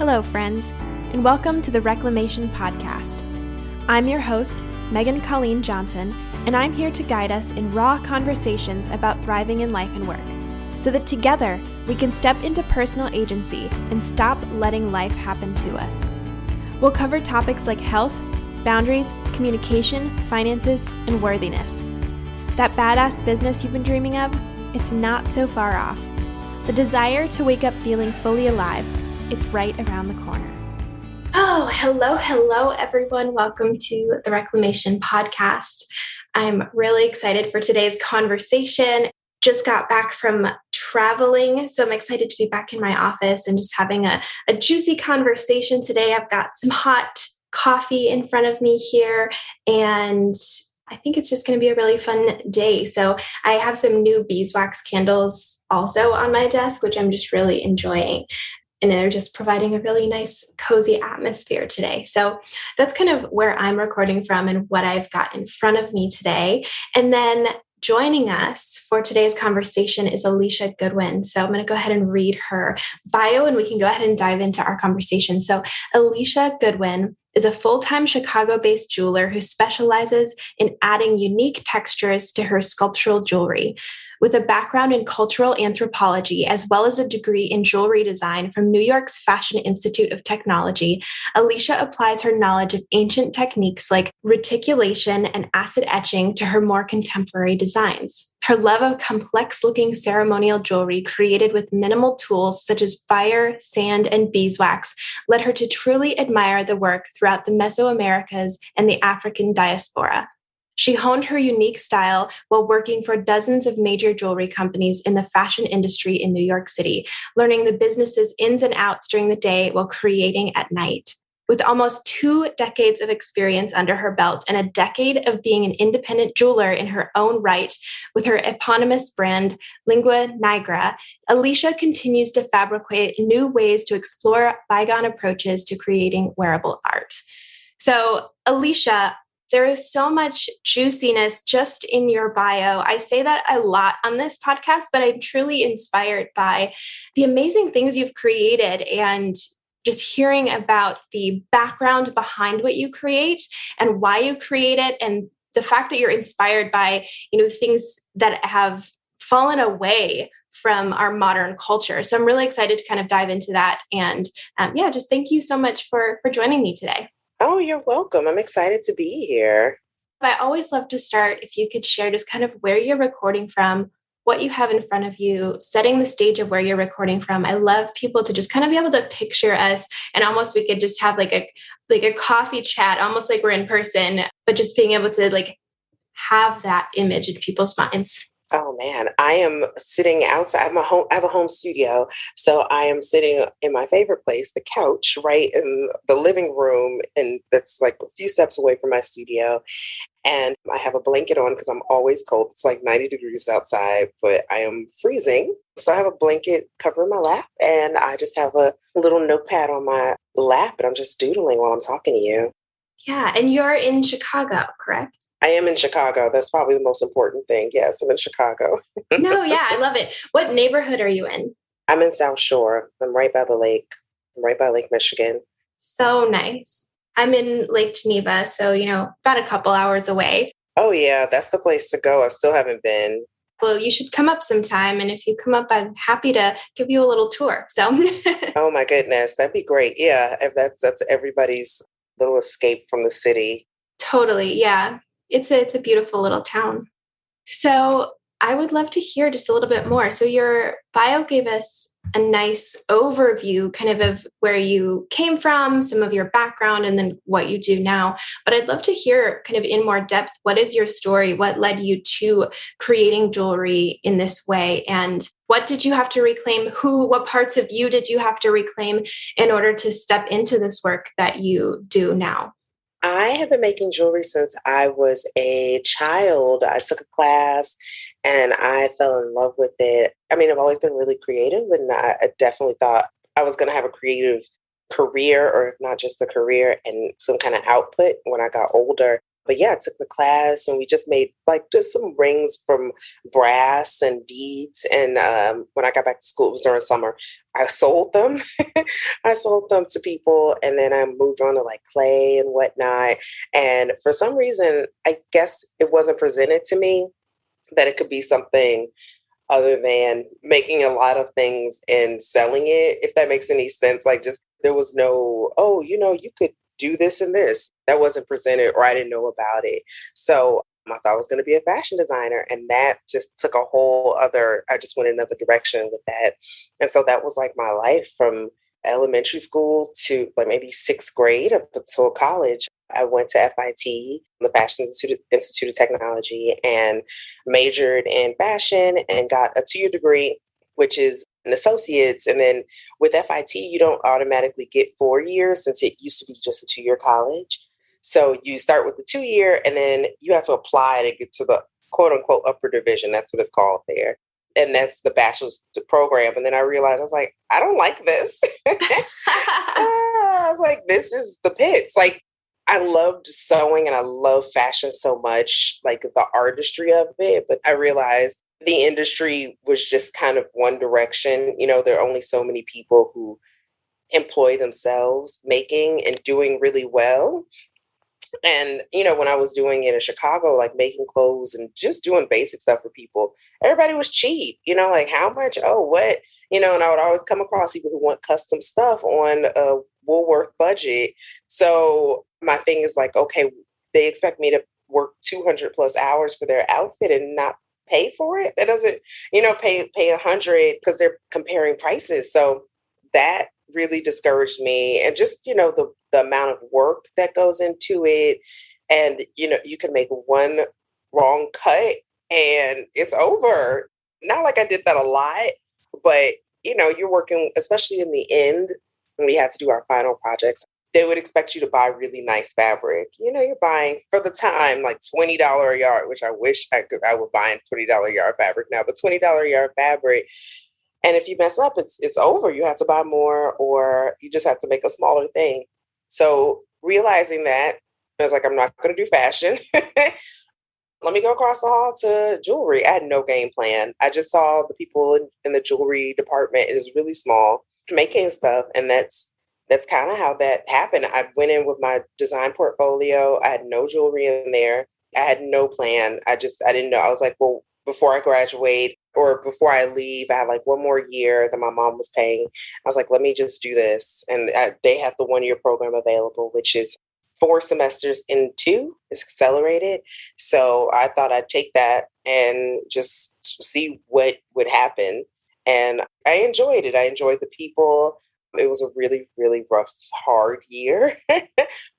Hello, friends, and welcome to the Reclamation Podcast. I'm your host, Megan Colleen Johnson, and I'm here to guide us in raw conversations about thriving in life and work, so that together we can step into personal agency and stop letting life happen to us. We'll cover topics like health, boundaries, communication, finances, and worthiness. That badass business you've been dreaming of, it's not so far off. The desire to wake up feeling fully alive, it's right around the corner. Oh, hello, everyone. Welcome to the Reclamation Podcast. I'm really excited for today's conversation. Just got back from traveling, so I'm excited to be back in my office and just having a juicy conversation today. I've got some hot coffee in front of me here, and I think it's just going to be a really fun day. So I have some new beeswax candles also on my desk, which I'm just really enjoying. And they're just providing a really nice, cozy atmosphere today. So that's kind of where I'm recording from and what I've got in front of me today. And then joining us for today's conversation is Alicia Goodwin. So I'm going to go ahead and read her bio and we can go ahead and dive into our conversation. So Alicia Goodwin is a full-time Chicago-based jeweler who specializes in adding unique textures to her sculptural jewelry. With a background in cultural anthropology, as well as a degree in jewelry design from New York's Fashion Institute of Technology, Alicia applies her knowledge of ancient techniques like reticulation and acid etching to her more contemporary designs. Her love of complex-looking ceremonial jewelry created with minimal tools such as fire, sand, and beeswax led her to truly admire the work throughout the Mesoamericas and the African diaspora. She honed her unique style while working for dozens of major jewelry companies in the fashion industry in New York City, learning the business's ins and outs during the day while creating at night. With almost 2 decades of experience under her belt and a decade of being an independent jeweler in her own right with her eponymous brand, Lingua Nigra, Alicia continues to fabricate new ways to explore bygone approaches to creating wearable art. So, Alicia, there is so much juiciness just in your bio. I say that a lot on this podcast, but I'm truly inspired by the amazing things you've created and just hearing about the background behind what you create and why you create it, and the fact that you're inspired by, things that have fallen away from our modern culture. So I'm really excited to kind of dive into that. And just thank you so much for joining me today. Oh, you're welcome. I'm excited to be here. I always love to start if you could share just kind of where you're recording from, what you have in front of you, setting the stage of where you're recording from. I love people to just kind of be able to picture us, and almost we could just have like a coffee chat, almost like we're in person, but just being able to like have that image in people's minds. Oh man, I am sitting outside my home. I have a home studio, so I am sitting in my favorite place, the couch, right in the living room, and that's like a few steps away from my studio. And I have a blanket on because I'm always cold. It's like 90 degrees outside, but I am freezing. So I have a blanket covering my lap, and I just have a little notepad on my lap, and I'm just doodling while I'm talking to you. Yeah, and you're in Chicago, correct? I am in Chicago. That's probably the most important thing. Yes, I'm in Chicago. No, yeah, I love it. What neighborhood are you in? I'm in South Shore. I'm right by the lake. I'm right by Lake Michigan. So nice. I'm in Lake Geneva, so, about a couple hours away. Oh, yeah, that's the place to go. I still haven't been. Well, you should come up sometime. And if you come up, I'm happy to give you a little tour. So, oh, my goodness. That'd be great. Yeah, if that's everybody's little escape from the city. Totally. Yeah. It's a beautiful little town. So I would love to hear just a little bit more. So your bio gave us a nice overview kind of where you came from, some of your background, and then what you do now. But I'd love to hear kind of in more depth, what is your story? What led you to creating jewelry in this way? And what did you have to reclaim? What parts of you did you have to reclaim in order to step into this work that you do now? I have been making jewelry since I was a child. I took a class and I fell in love with it. I mean, I've always been really creative, and I definitely thought I was going to have a creative career, or if not just a career and some kind of output when I got older. But yeah, I took the class and we just made like just some rings from brass and beads. And when I got back to school, it was during summer, I sold them. I sold them to people. And then I moved on to like clay and whatnot. And for some reason, I guess it wasn't presented to me that it could be something other than making a lot of things and selling it, if that makes any sense. Like, just there was no, oh, you could do this and this. That wasn't presented, or I didn't know about it. So I thought I was going to be a fashion designer. And that just took a whole other, I just went another direction with that. And so that was like my life from elementary school to like maybe sixth grade up until college. I went to FIT, the Fashion Institute of Technology, and majored in fashion and got a 2-year degree, which is an associate's. And then with FIT, you don't automatically get 4 years since it used to be just a 2-year college. So you start with the 2-year and then you have to apply to get to the quote unquote upper division. That's what it's called there. And that's the bachelor's program. And then I realized, I was like, I don't like this. I was like, this is the pits. Like, I loved sewing and I love fashion so much, like the artistry of it. But I realized the industry was just kind of one direction. There are only so many people who employ themselves making and doing really well. And, when I was doing it in Chicago, like making clothes and just doing basic stuff for people, everybody was cheap, like how much? Oh, what? And I would always come across people who want custom stuff on a Woolworth budget. So my thing is like, okay, they expect me to work 200 plus hours for their outfit and not pay for it. That doesn't, pay 100 because they're comparing prices. So that really discouraged me. And just, the amount of work that goes into it. And, you can make one wrong cut and it's over. Not like I did that a lot, but, you're working, especially in the end, when we had to do our final projects, they would expect you to buy really nice fabric. You're buying for the time like $20 a yard, which I wish I would buy $20 a yard fabric now, but $20 a yard fabric. And if you mess up, it's over. You have to buy more, or you just have to make a smaller thing. So realizing that, I was like, I'm not going to do fashion. Let me go across the hall to jewelry. I had no game plan. I just saw the people in the jewelry department. It was really small, making stuff. And that's kind of how that happened. I went in with my design portfolio. I had no jewelry in there. I had no plan. I didn't know. I was like, well, before I graduate or before I leave, I had like one more year that my mom was paying. I was like, let me just do this. And they have the 1-year program available, which is 4 semesters in 2. It's accelerated. So I thought I'd take that and just see what would happen. And I enjoyed it. I enjoyed the people. It was a really, really rough, hard year,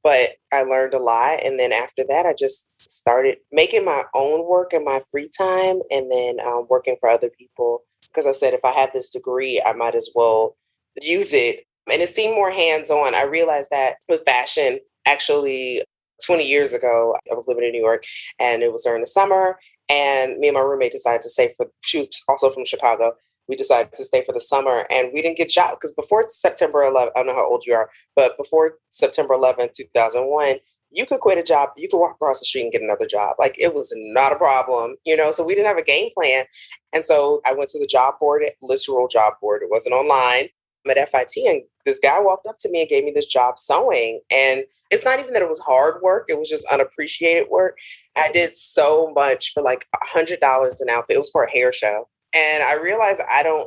but I learned a lot. And then after that, I just started making my own work in my free time and then working for other people. Because I said, if I had this degree, I might as well use it. And it seemed more hands-on. I realized that with fashion, actually 20 years ago, I was living in New York and it was during the summer. And me and my roommate decided to stay she was also from Chicago. We decided to stay for the summer and we didn't get jobs because before September 11th, I don't know how old you are, but before September 11th, 2001, you could quit a job. You could walk across the street and get another job. Like it was not a problem, so we didn't have a game plan. And so I went to the job board, literal job board. It wasn't online. I'm at FIT and this guy walked up to me and gave me this job sewing. And it's not even that it was hard work. It was just unappreciated work. I did so much for like $100 an outfit. It was for a hair show. And I realized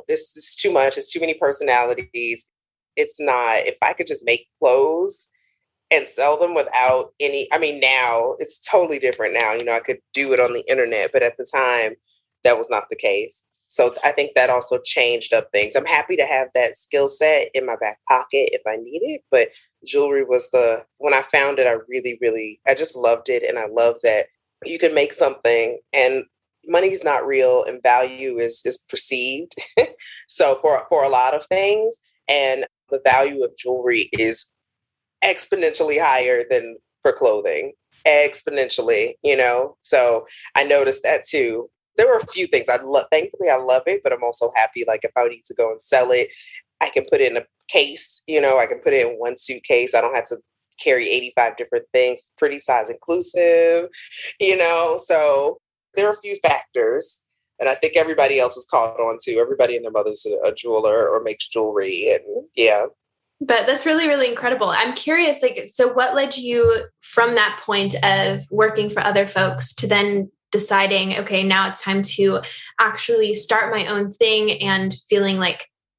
this is too much. It's too many personalities. It's not, if I could just make clothes and sell them without now it's totally different now. I could do it on the internet, but at the time that was not the case. So I think that also changed up things. I'm happy to have that skill set in my back pocket if I need it. But jewelry was when I found it, I really, really, I just loved it. And I love that you can make something and money is not real and value is perceived. So for a lot of things, and the value of jewelry is exponentially higher than for clothing, exponentially, So I noticed that too. There were a few things thankfully I love it, but I'm also happy. Like if I need to go and sell it, I can put it in a case, I can put it in one suitcase. I don't have to carry 85 different things, pretty size inclusive, so there are a few factors. And I think everybody else is caught on to. Everybody and their mother's a jeweler or makes jewelry. And yeah. But that's really, really incredible. I'm curious, so what led you from that point of working for other folks to then deciding, okay, now it's time to actually start my own thing and feeling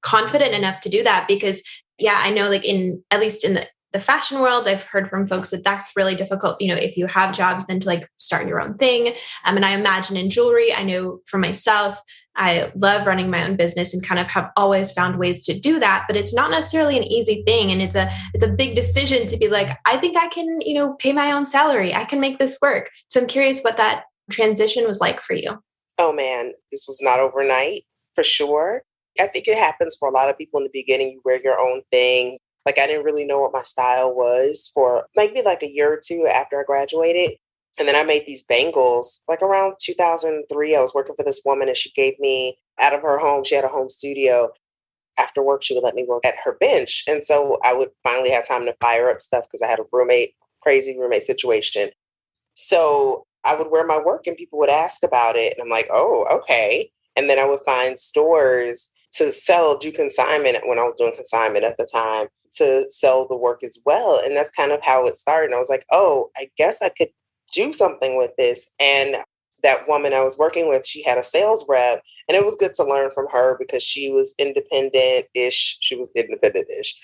confident enough to do that? Because yeah, I know at least in the fashion world, I've heard from folks that that's really difficult. If you have jobs, then to start your own thing. And I imagine in jewelry, I know for myself, I love running my own business and kind of have always found ways to do that, but it's not necessarily an easy thing. And it's a big decision to be like, I think I can, pay my own salary. I can make this work. So I'm curious what that transition was like for you. Oh man, this was not overnight for sure. I think it happens for a lot of people in the beginning. You wear your own thing. I didn't really know what my style was for maybe a year or two after I graduated. And then I made these bangles around 2003. I was working for this woman and she gave me out of her home. She had a home studio. After work, she would let me work at her bench. And so I would finally have time to fire up stuff because I had a crazy roommate situation. So I would wear my work and people would ask about it. And I'm like, oh, okay. And then I would find stores to do consignment when I was doing consignment at the time to sell the work as well. And that's kind of how it started. And I was like, oh, I guess I could do something with this. And that woman I was working with, she had a sales rep, and it was good to learn from her because she was independent-ish. She was independent-ish.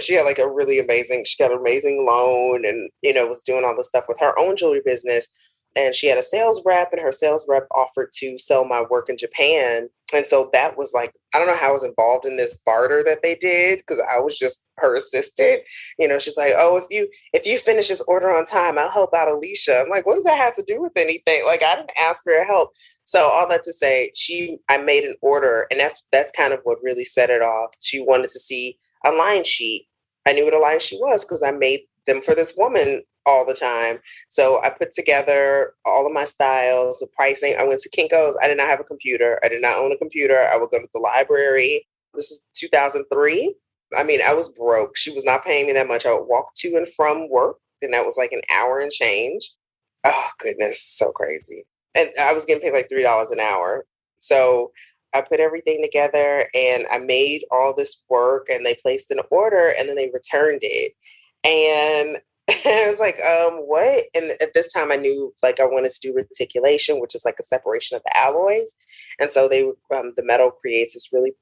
She had she got an amazing loan and, was doing all the stuff with her own jewelry business. And she had a sales rep, and her sales rep offered to sell my work in Japan. And so that was I don't know how I was involved in this barter that they did because I was just her assistant. She's like, oh, if you finish this order on time, I'll help out Alicia. I'm like, what does that have to do with anything? I didn't ask for her help. So all that to say, I made an order, and that's kind of what really set it off. She wanted to see a line sheet. I knew what a line sheet was because I made them for this woman all the time. So I put together all of my styles, the pricing. I went to Kinko's. I did not have a computer. I did not own a computer. I would go to the library. This is 2003. I was broke. She was not paying me that much. I would walk to and from work, and that was an hour and change. Oh, goodness. So crazy. And I was getting paid $3 an hour. So I put everything together and I made all this work, and they placed an order and then they returned it. And I was like, what? And at this time I knew I wanted to do reticulation, which is a separation of the alloys. And so the metal creates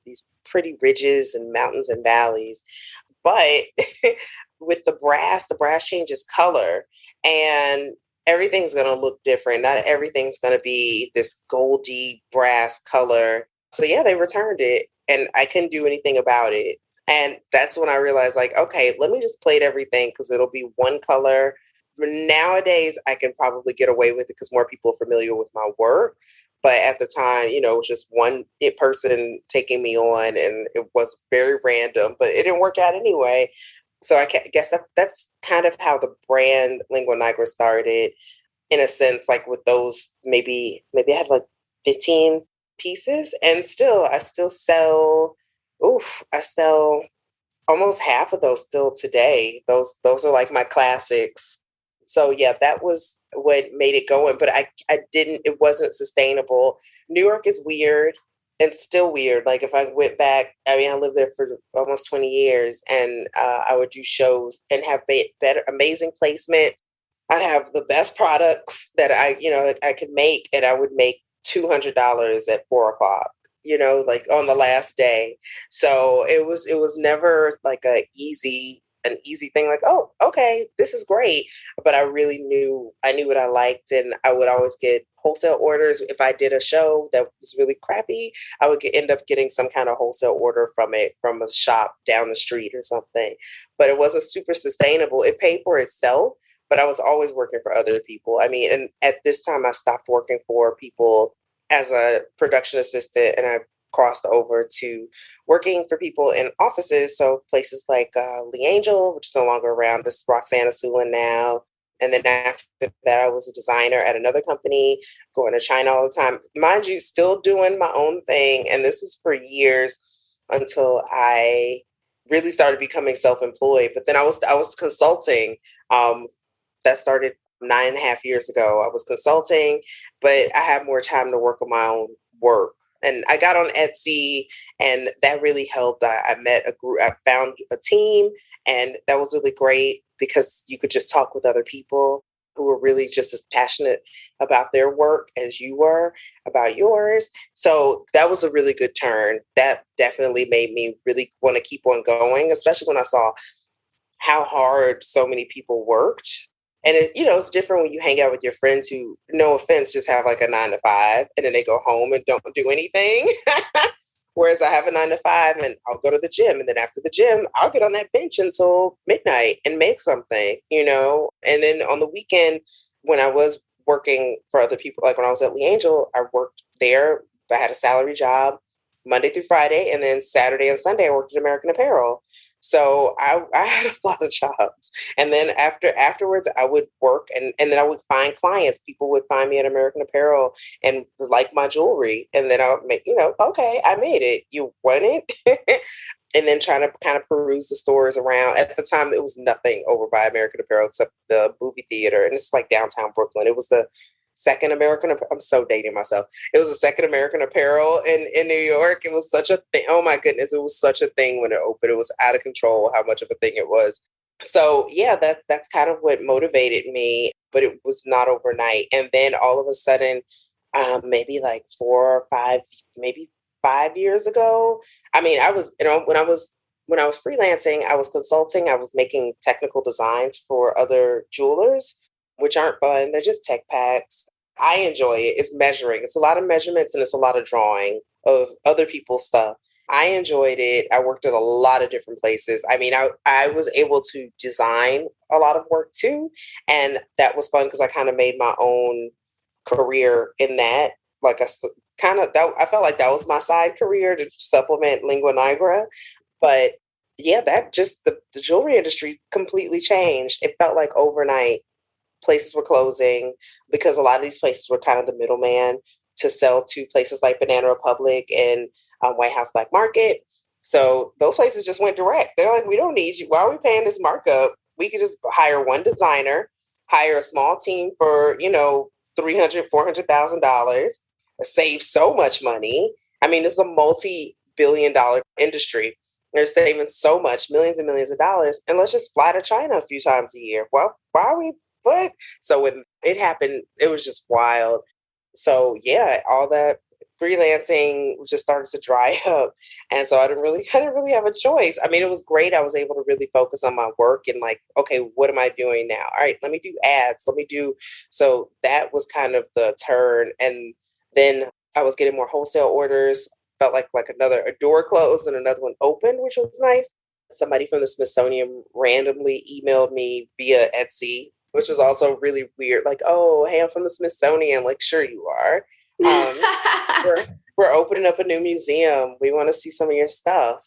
these pretty ridges and mountains and valleys. But with the brass changes color, and everything's going to look different. Not everything's going to be this goldy brass color. So yeah, they returned it and I couldn't do anything about it. And that's when I realized okay, let me just plate everything because it'll be one color. Nowadays, I can probably get away with it because more people are familiar with my work. But at the time, it was just one person taking me on, and it was very random, but it didn't work out anyway. So I guess that's kind of how the brand Lingua Nigra started, in a sense, with those, maybe I had 15 pieces, and I still sell. I sell almost half of those still today. Those are my classics. So yeah, that was what made it going. But it wasn't sustainable. New York is weird and still weird. If I went back, I lived there for almost 20 years, and I would do shows and have better, amazing placement. I'd have the best products that I could make, and I would make $200 at 4:00. On the last day. So it was never an easy thing. Oh, okay, this is great. But I knew what I liked, and I would always get wholesale orders. If I did a show that was really crappy, I would end up getting some kind of wholesale order from a shop down the street or something. But it wasn't super sustainable. It paid for itself, but I was always working for other people. And at this time I stopped working for people as a production assistant, and I crossed over to working for people in offices. So places like Lee Angel, which is no longer around, it's Roxanna Sewin now. And then after that, I was a designer at another company, going to China all the time. Mind you, still doing my own thing. And this is for years until I really started becoming self-employed. But then I was consulting. That started 9.5 years ago. I was consulting, but I had more time to work on my own work. And I got on Etsy, and that really helped. I met a group, I found a team, and that was really great because you could just talk with other people who were really just as passionate about their work as you were about yours. So that was a really good turn. That definitely made me really want to keep on going, especially when I saw how hard so many people worked. And it's different when you hang out with your friends who, no offense, just have like a 9 to 5 and then they go home and don't do anything. Whereas I have a 9 to 5 and I'll go to the gym. And then after the gym, I'll get on that bench until midnight and make something. And then on the weekend, when I was working for other people, like when I was at Lee Angel, I worked there. I had a salary job Monday through Friday. And then Saturday and Sunday, I worked at American Apparel. So I had a lot of jobs. And then afterwards I would work and then I would find clients. People would find me at American Apparel and like my jewelry. And then I would make, okay, I made it. You want it? And then trying to kind of peruse the stores around. At the time, it was nothing over by American Apparel except the movie theater. And it's like downtown Brooklyn. It was the second I'm so dating myself. It was the second American Apparel in New York. It was such a thing. Oh my goodness. It was such a thing when it opened. It was out of control how much of a thing it was. So yeah, that's kind of what motivated me, but it was not overnight. And then all of a sudden, maybe like 4 or 5, maybe 5 years ago. I mean, I was, when I was freelancing, I was consulting, I was making technical designs for other jewelers, which aren't fun. They're just tech packs. I enjoy it. It's measuring. It's a lot of measurements and it's a lot of drawing of other people's stuff. I enjoyed it. I worked at a lot of different places. I mean, I was able to design a lot of work too. And that was fun because I kind of made my own career in that. Like I felt like that was my side career to supplement lingua nigra. But yeah, that just the jewelry industry completely changed. It felt like overnight places were closing because a lot of these places were kind of the middleman to sell to places like Banana Republic and White House Black Market. So those places just went direct. They're like, we don't need you. Why are we paying this markup? We could just hire one designer, hire a small team for, $300,000, $400,000, save so much money. I mean, it's a multi-billion-dollar industry. They're saving so much, millions and millions of dollars, and let's just fly to China a few times a year. Well, why are we what? So when it happened, it was just wild. So yeah, all that freelancing just started to dry up. And so I didn't really have a choice. I mean, it was great. I was able to really focus on my work and like, okay, what am I doing now? All right, let me do ads. So that was kind of the turn. And then I was getting more wholesale orders. Felt like a door closed and another one opened, which was nice. Somebody from the Smithsonian randomly emailed me via Etsy, which is also really weird. Like, oh, hey, I'm from the Smithsonian. Like, sure you are. We're we're opening up a new museum. We want to see some of your stuff.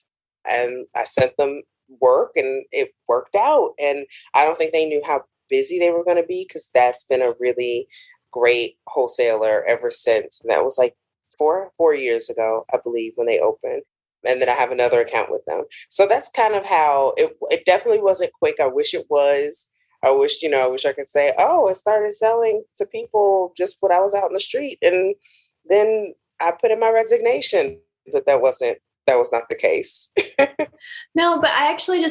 And I sent them work and it worked out. And I don't think they knew how busy they were going to be because that's been a really great wholesaler ever since. And that was like four years ago, I believe, when they opened. And then I have another account with them. So that's kind of how it definitely wasn't quick. I wish it was. I wish I could say, oh, I started selling to people just when I was out in the street. And then I put in my resignation, but that was not the case. No, but I actually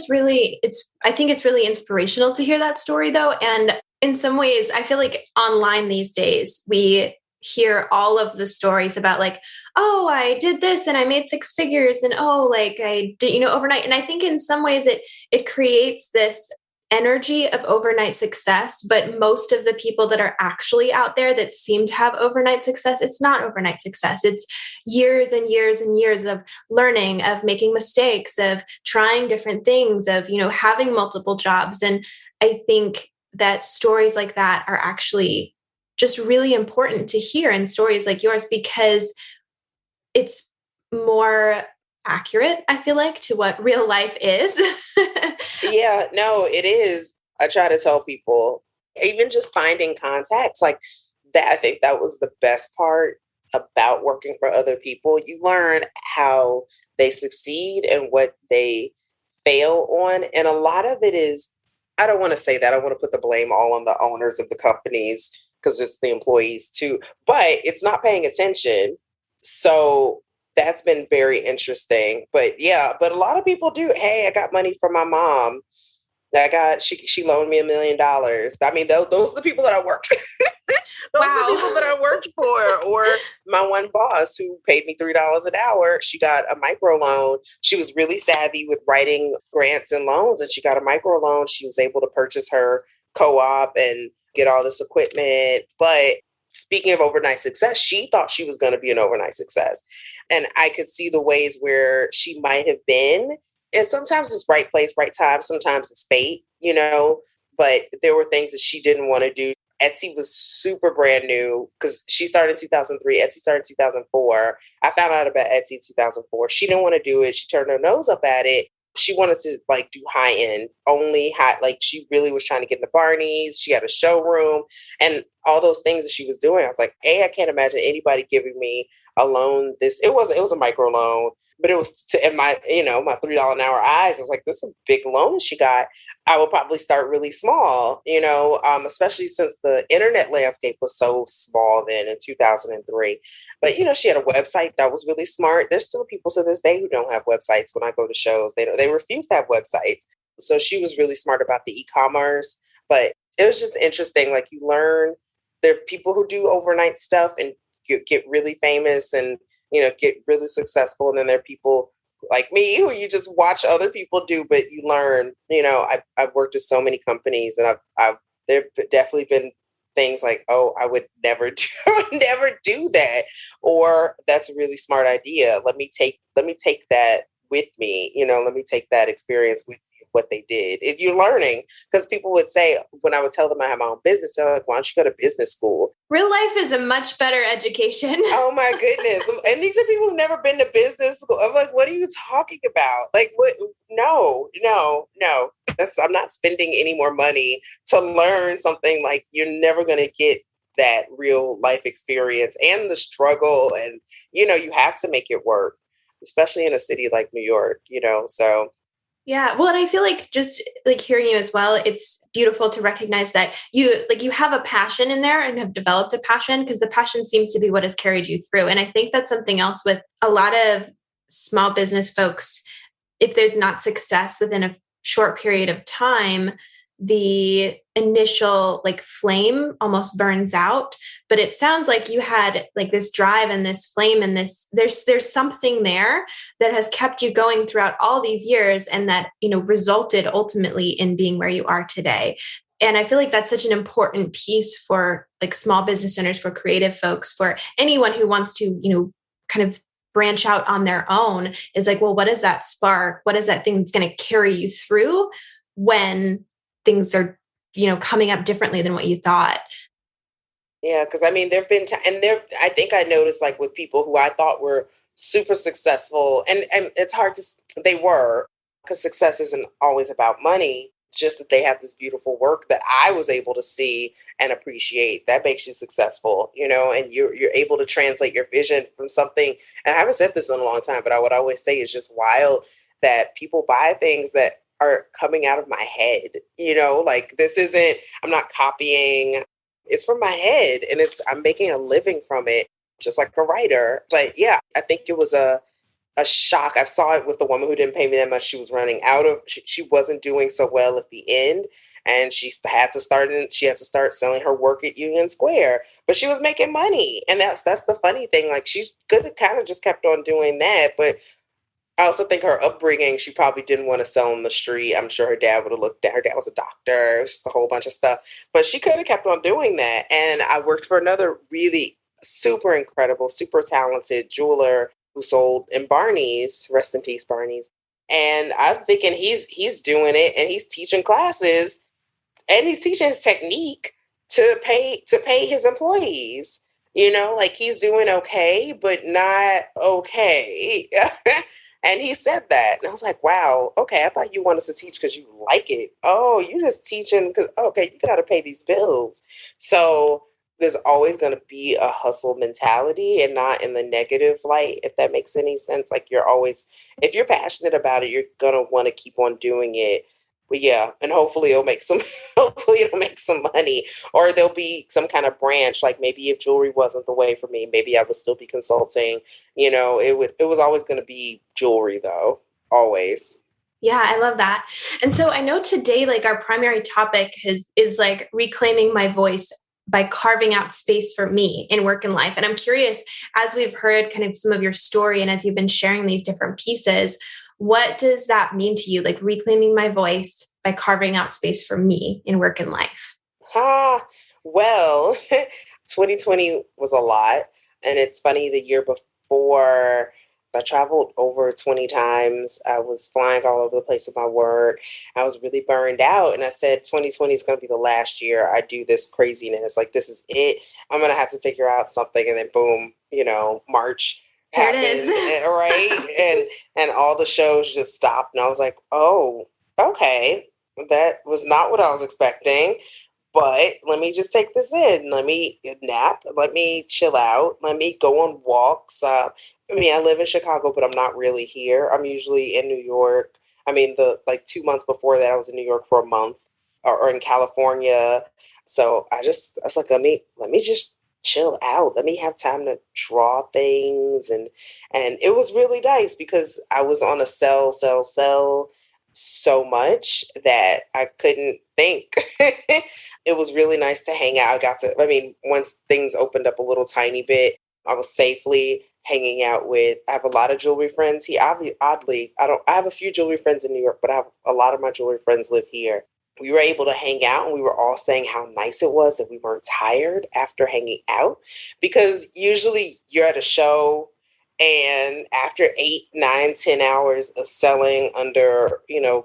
I think it's really inspirational to hear that story though. And in some ways, I feel like online these days, we hear all of the stories about like, oh, I did this and I made 6 figures and oh, like I did, overnight. And I think in some ways it creates this energy of overnight success, but most of the people that are actually out there that seem to have overnight success, it's not overnight success. It's years and years and years of learning, of making mistakes, of trying different things, of, having multiple jobs. And I think that stories like that are actually just really important to hear in stories like yours because it's more accurate, I feel like, to what real life is. Yeah, no, it is. I try to tell people, even just finding contacts like that, I think that was the best part about working for other people. You learn how they succeed and what they fail on. And a lot of it is, I don't want to say that. I want to put the blame all on the owners of the companies because it's the employees too, but it's not paying attention. So that's been very interesting. But yeah, but a lot of people do. Hey, I got money from my mom. She loaned me $1 million. I mean, those are the people that I worked those are the Wow. people that I worked for. Or my one boss who paid me $3 an hour. She got a micro loan. She was really savvy with writing grants and loans, and she got a micro loan. She was able to purchase her co-op and get all this equipment. But speaking of overnight success, she thought she was going to be an overnight success. And I could see the ways where she might have been. And sometimes it's right place, right time. Sometimes it's fate, but there were things that she didn't want to do. Etsy was super brand new because she started in 2003. Etsy started in 2004. I found out about Etsy in 2004. She didn't want to do it. She turned her nose up at it. She wanted to like do high end, only high. Like she really was trying to get into Barney's. She had a showroom and all those things that she was doing. I was like, I can't imagine anybody giving me a loan. It was a micro loan, but it was in my, my $3 an hour eyes. I was like, this is a big loan she got. I would probably start really small, especially since the internet landscape was so small then in 2003. But, she had a website that was really smart. There's still people to this day who don't have websites when I go to shows. They refuse to have websites. So she was really smart about the e-commerce. But it was just interesting. Like you learn there are people who do overnight stuff and get really famous and, get really successful. And then there are people like me who you just watch other people do, but you learn. I've worked at so many companies, and I've there've definitely been things like, oh, I would never do, I would never do that, or that's a really smart idea. Let me take that with me. Let me take that experience with me, what they did. If you're learning, because people would say when I would tell them I have my own business, they're like, why don't you go to business school? Real life is a much better education. Oh my goodness. And these are people who've never been to business school. I'm like, what are you talking about? Like, what? No. I'm not spending any more money to learn something. Like you're never going to get that real life experience and the struggle. And, you have to make it work, especially in a city like New York, so. Yeah. Well, and I feel like just like hearing you as well, it's beautiful to recognize that you have a passion in there and have developed a passion, because the passion seems to be what has carried you through. And I think that's something else with a lot of small business folks. If there's not success within a short period of time, the initial like flame almost burns out. But it sounds like you had like this drive and this flame and there's something there that has kept you going throughout all these years, and that resulted ultimately in being where you are today. And I feel like that's such an important piece for like small business owners, for creative folks, for anyone who wants to kind of branch out on their own, is like, well, what is that spark? What is that thing that's going to carry you through when things are, coming up differently than what you thought? Yeah, because I mean, there've been I think I noticed like with people who I thought were super successful, and it's hard to, they were, because success isn't always about money, just that they have this beautiful work that I was able to see and appreciate. That makes you successful, and you're able to translate your vision from something. And I haven't said this in a long time, but I would always say it's just wild that people buy things that are coming out of my head, like I'm not copying, it's from my head, and I'm making a living from it, just like a writer. But yeah, I think it was a shock. I saw it with the woman who didn't pay me that much. She was running out of, she wasn't doing so well at the end. And she had to start selling her work at Union Square, but she was making money. And that's the funny thing. Like she could have kind of just kept on doing that. But I also think her upbringing, she probably didn't want to sell on the street. I'm sure her dad would have looked at her. Dad was a doctor. It was just a whole bunch of stuff. But she could have kept on doing that. And I worked for another really super incredible, super talented jeweler who sold in Barney's, rest in peace, Barney's. And I'm thinking he's doing it and he's teaching classes and he's teaching his technique to pay his employees. Like he's doing okay, but not okay. And he said that. And I was like, wow, okay, I thought you wanted to teach because you like it. Oh, you just teaching because, okay, you got to pay these bills. So there's always going to be a hustle mentality and not in the negative light, if that makes any sense. Like you're always, if you're passionate about it, you're going to want to keep on doing it. But yeah, and hopefully it'll make some, hopefully it'll make some money, or there'll be some kind of branch. Like maybe if jewelry wasn't the way for me, maybe I would still be consulting. It was always going to be jewelry though, always. Yeah, I love that. And so I know today, like our primary topic is like reclaiming my voice by carving out space for me in work and life. And I'm curious, as we've heard kind of some of your story and as you've been sharing these different pieces, what does that mean to you? Like reclaiming my voice by carving out space for me in work and life? Well, 2020 was a lot. And it's funny, the year before, I traveled over 20 times. I was flying all over the place with my work. I was really burned out. And I said, 2020 is going to be the last year I do this craziness. Like, this is it. I'm going to have to figure out something. And then, boom, March Here it happened, is. right? And all the shows just stopped. And I was like, oh, okay. That was not what I was expecting, but let me just take this in. Let me nap. Let me chill out. Let me go on walks. I live in Chicago, but I'm not really here. I'm usually in New York. I mean, the like 2 months before that, I was in New York for a month, or in California. So I was like, let me just chill out. Let me have time to draw things, and it was really nice because I was on a sell so much that I couldn't think. It was really nice to hang out. Once things opened up a little tiny bit, I was safely hanging out with, I have a lot of jewelry friends here. Oddly, I have a few jewelry friends in New York, but I have a lot of my jewelry friends live here. We were able to hang out and we were all saying how nice it was that we weren't tired after hanging out, because usually you're at a show and after 8, 9, 10 hours of selling under,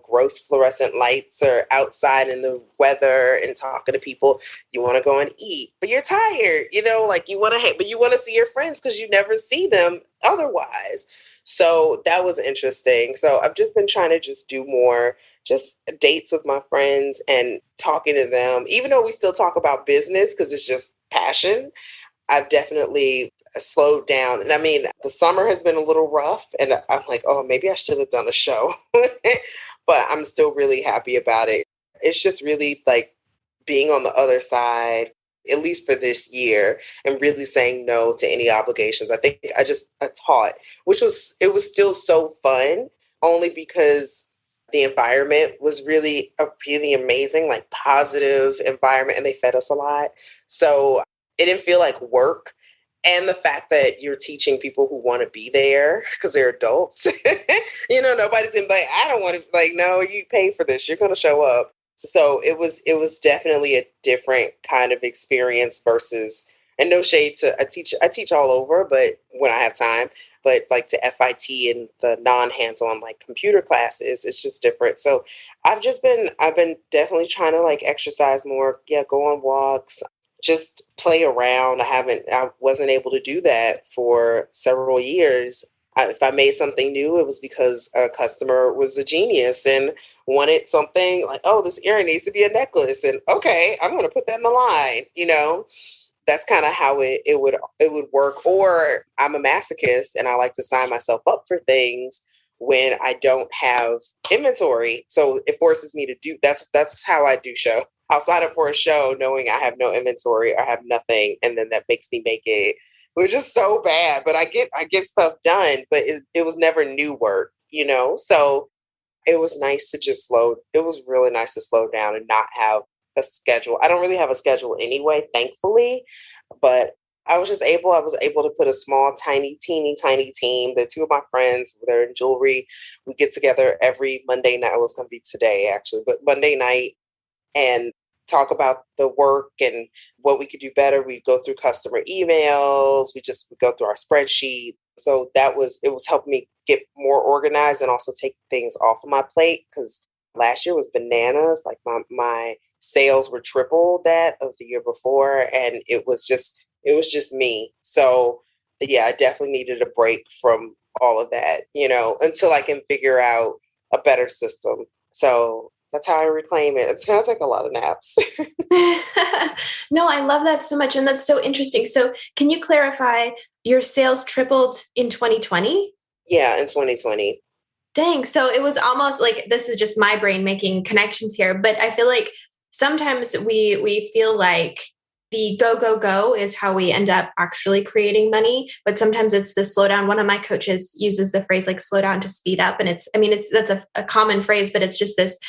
gross fluorescent lights or outside in the weather and talking to people, you want to go and eat, but you're tired, like you want to, but you want to see your friends because you never see them otherwise. So that was interesting. So I've just been trying to just do more, just dates with my friends and talking to them, even though we still talk about business because it's just passion. I've definitely slowed down. And I mean, the summer has been a little rough, and I'm like, oh, maybe I should have done a show. But I'm still really happy about it. It's just really like being on the other side, at least for this year, and really saying no to any obligations. I think I taught, it was still so fun, only because the environment was really a really amazing, like positive environment, and they fed us a lot. So it didn't feel like work. And the fact that you're teaching people who want to be there because they're adults, nobody's in like, I don't want to, like, no, you pay for this, you're going to show up. So it was definitely a different kind of experience versus, and no shade to, I teach all over, but when I have time, but like to FIT and the non-hands-on like computer classes, it's just different. So I've been definitely trying to like exercise more. Yeah, go on walks, just play around. I wasn't able to do that for several years. If I made something new, it was because a customer was a genius and wanted something like, oh, this earring needs to be a necklace. And okay, I'm going to put that in the line. That's kind of how it would work. Or I'm a masochist and I like to sign myself up for things when I don't have inventory. So it forces me to do, that's how I do show. I'll sign up for a show knowing I have no inventory, I have nothing, and then that makes me make it, which is so bad. But I get stuff done, but it was never new work. So it was really nice to slow down and not have a schedule. I don't really have a schedule anyway, thankfully, but I was able to put a small, tiny, teeny, tiny team. The two of my friends, they're in jewelry. We get together every Monday night. Well, it's going to be today actually, but Monday night, and talk about the work and what we could do better. We go through customer emails. We go through our spreadsheet. So it was helping me get more organized and also take things off of my plate, because last year was bananas. Like my sales were triple that of the year before. And it was just me. So yeah, I definitely needed a break from all of that, until I can figure out a better system. So That's how I reclaim it. It sounds like a lot of naps. No, I love that so much. And that's so interesting. So can you clarify your sales tripled in 2020? Yeah, in 2020. Dang. So it was almost like this is just my brain making connections here, but I feel like sometimes we feel like the go go go is how we end up actually creating money, but sometimes it's the slow down. One of my coaches uses the phrase like slow down to speed up, and it's that's a common phrase, but it's just this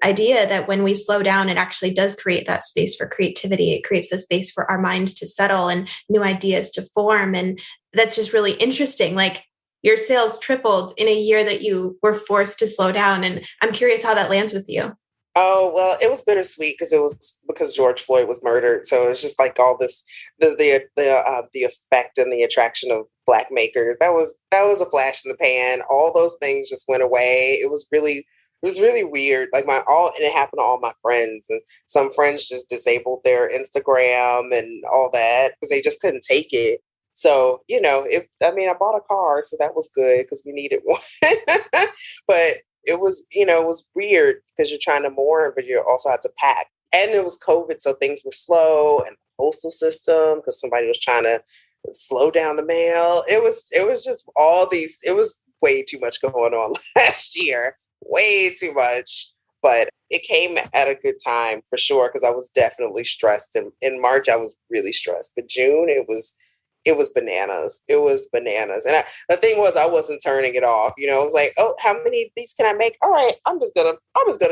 idea that when we slow down, it actually does create that space for creativity. It creates the space for our mind to settle and new ideas to form, and that's just really interesting. Like your sales tripled in a year that you were forced to slow down. And I'm curious how that lands with you. Oh, well, it was bittersweet because it was because George Floyd was murdered. So it's just like all this, the effect and the attraction of Black makers. That was a flash in the pan. All those things just went away. It was really weird. Like and it happened to all my friends, and some friends just disabled their Instagram and all that because they just couldn't take it. So, I bought a car, so that was good because we needed one. But it was weird because you're trying to mourn, but you also had to pack. And it was COVID, so things were slow, and the postal system because somebody was trying to slow down the mail. It was just all these. It was way too much going on last year, way too much. But it came at a good time for sure because I was definitely stressed. And in March, I was really stressed, but June, it was bananas. It was bananas. And the thing was, I wasn't turning it off. It was like, oh, how many of these can I make? All right, I'm just gonna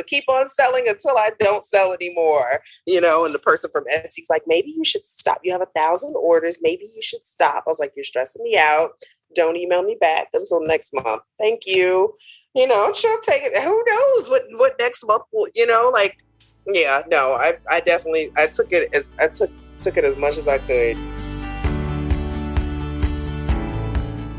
keep on selling until I don't sell anymore. And the person from Etsy's like, maybe you should stop. You have 1,000 orders. Maybe you should stop. I was like, you're stressing me out. Don't email me back until next month. Thank you. She'll take it. Who knows what next month will, like, yeah, no, I definitely, I took it as much as I could.